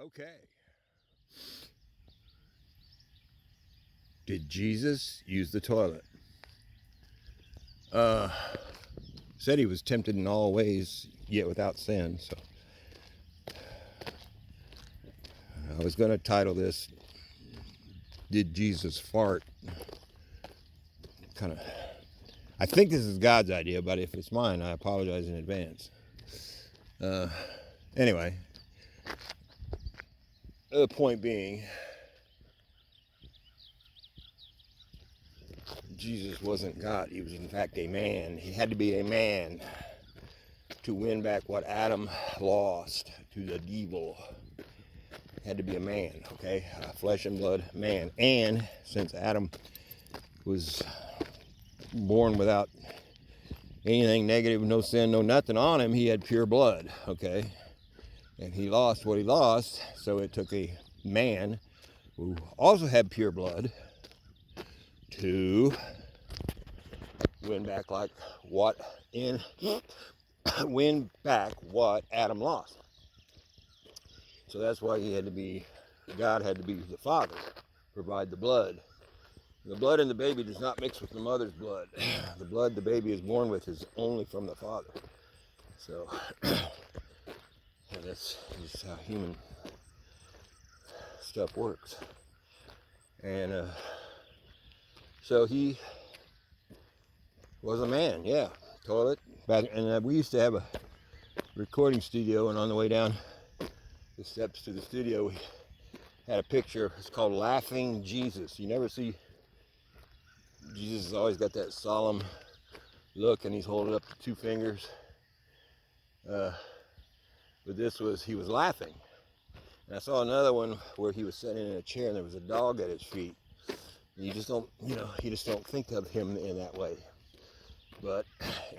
Okay. Did Jesus use the toilet? Uh, Said he was tempted in all ways, yet without sin. So I was going to title this, Did Jesus Fart? Kind of. I think this is God's idea, but if it's mine, I apologize in advance. Anyway, the point being, Jesus wasn't God. He was, in fact, a man. He had to be a man to win back what Adam lost to the devil. Had to be a man, okay? Flesh and blood man. And since Adam was born without anything negative, no sin, no nothing on him, he had pure blood, okay? And he lost what he lost, so it took a man who also had pure blood to win back like what in win back what Adam lost. So that's why he had to be, God had to be the father, provide the blood. The blood in the baby does not mix with the mother's blood. The blood the baby is born with is only from the father. So that's just how human stuff works. And so he was a man, yeah. Toilet. And we used to have a recording studio, and on the way down the steps to the studio, we had a picture. It's called Laughing Jesus. You never see Jesus has always got that solemn look, and he's holding up the two fingers. But this was, he was laughing. And I saw another one where he was sitting in a chair and there was a dog at his feet. And you just don't, you just don't think of him in that way. But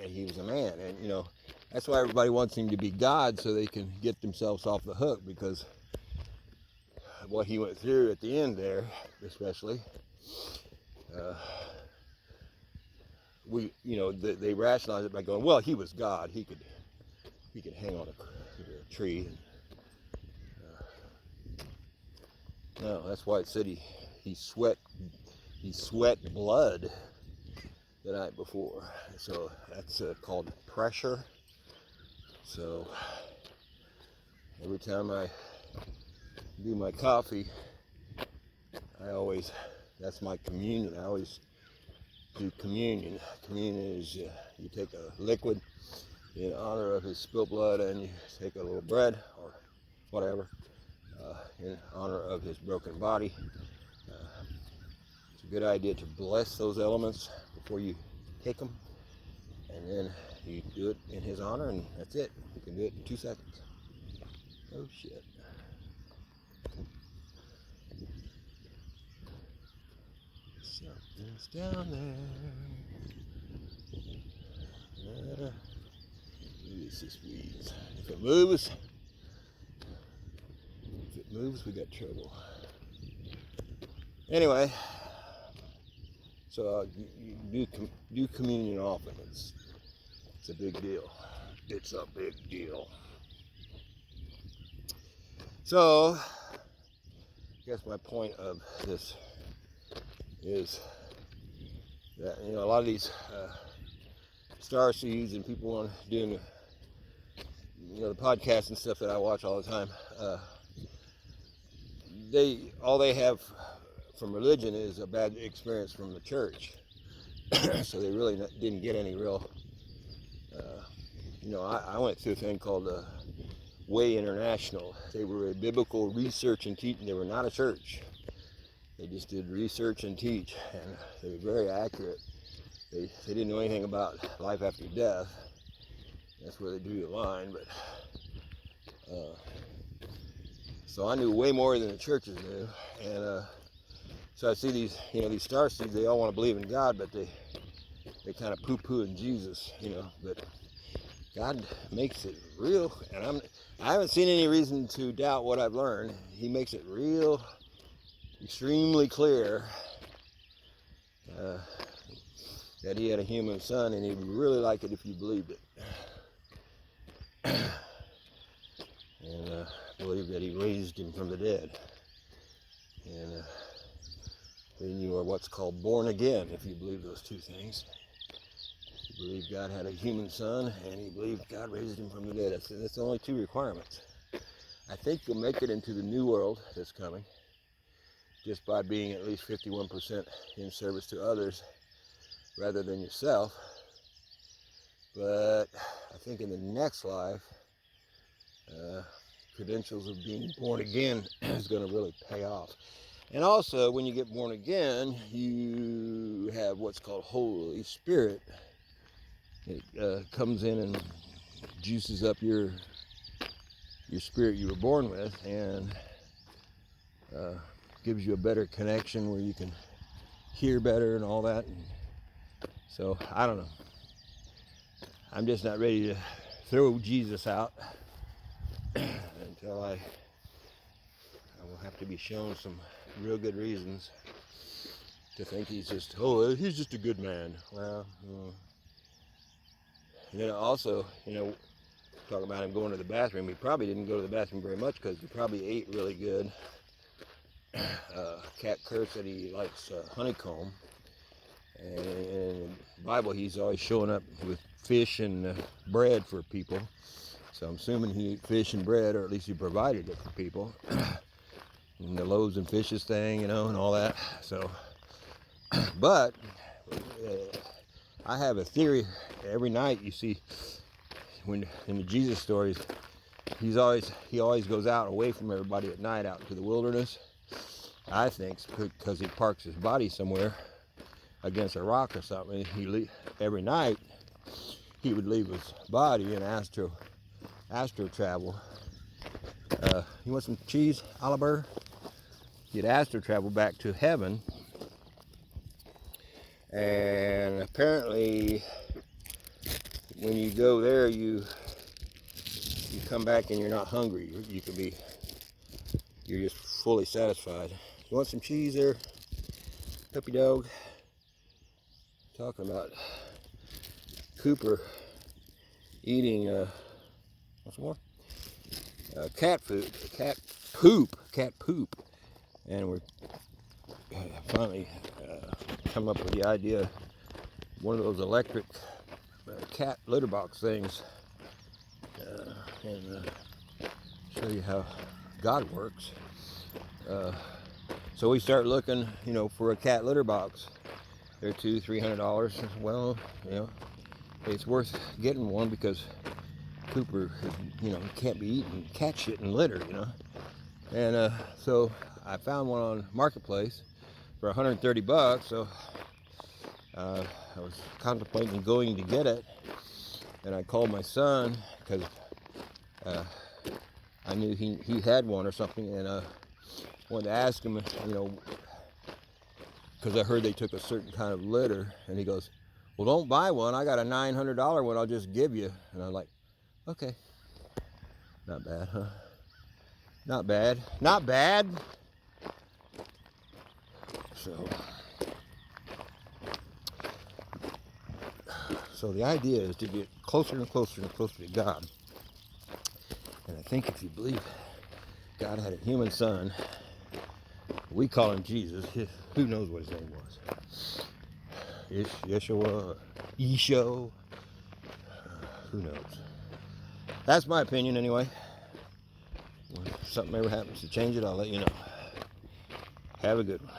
he was a man, and that's why everybody wants him to be God, so they can get themselves off the hook, because what he went through at the end there, especially, they rationalize it by going, well, he was God, he could hang on a tree. No, that's why it said he sweat blood the night before. So that's called pressure. So every time I do my coffee, that's my communion. I always do communion. Communion is you take a liquid in honor of his spilled blood, and you take a little bread or whatever in honor of his broken body. It's a good idea to bless those elements before you take them, and then you do it in his honor, and that's it. You can do it in 2 seconds. Oh shit. Something's down there. This is weeds. If it moves, we got trouble. Anyway, so you do communion often. It's a big deal. It's a big deal. So, I guess my point of this is that a lot of these star seeds and people on doing the podcasts and stuff that I watch all the time, all they have from religion is a bad experience from the church. So they really didn't get any real. I went through a thing called Way International. They were a biblical research and teaching. They were not a church. They just did research and teach, and they were very accurate. They didn't know anything about life after death. That's where they drew the line. But so I knew way more than the churches knew, and so I see these star seeds. They all want to believe in God, but they kind of poo-pooing Jesus, But God makes it real, and I haven't seen any reason to doubt what I've learned. He makes it real, extremely clear that he had a human son, and he would really like it if you believed it. And believe that he raised him from the dead. And then you are what's called born again, if you believe those two things. You believe God had a human son, and you believe God raised him from the dead. That's the only two requirements. I think you'll make it into the new world that's coming just by being at least 51% in service to others rather than yourself. But I think in the next life, credentials of being born again is going to really pay off. And also, when you get born again, you have what's called Holy Spirit. It comes in and juices up your spirit you were born with, and gives you a better connection where you can hear better and all that. And so, I don't know. I'm just not ready to throw Jesus out until I will have to be shown some real good reasons to think he's just a good man. Well, and then also, talking about him going to the bathroom, he probably didn't go to the bathroom very much because he probably ate really good. Cat Kerr said he likes honeycomb, and in the Bible he's always showing up with fish and bread for people. So I'm assuming he ate fish and bread, or at least he provided it for people. And the loaves and fishes thing, and all that. So, but I have a theory. Every night you see, when in the Jesus stories, he always goes out away from everybody at night, out into the wilderness. I think because he parks his body somewhere against a rock or something. Every night he would leave his body and astro travel. You want some cheese, Oliver? He'd astro travel back to heaven, and apparently when you go there, you come back and you're not hungry. You're just fully satisfied. You want some cheese there, puppy dog? Talking about Cooper eating what's more? Cat food, cat poop, and we're finally come up with the idea, one of those electric cat litter box things, and show you how God works. So we start looking, for a cat litter box. They're $200-300. Well, it's worth getting one because Cooper, can't be eating cat shit and litter, And so I found one on Marketplace for $130. So I was contemplating going to get it, and I called my son because I knew he had one or something, and wanted to ask him, because I heard they took a certain kind of litter, and he goes, "Well, don't buy one. I got a $900 one I'll just give you." And I'm like, okay. Not bad, huh? Not bad. Not bad. So the idea is to get closer and closer and closer to God. And I think if you believe God had a human son, we call him Jesus. Who knows what his name was? Yeshua, Yesho. Who knows? That's my opinion anyway. If something ever happens to change it, I'll let you know. Have a good one.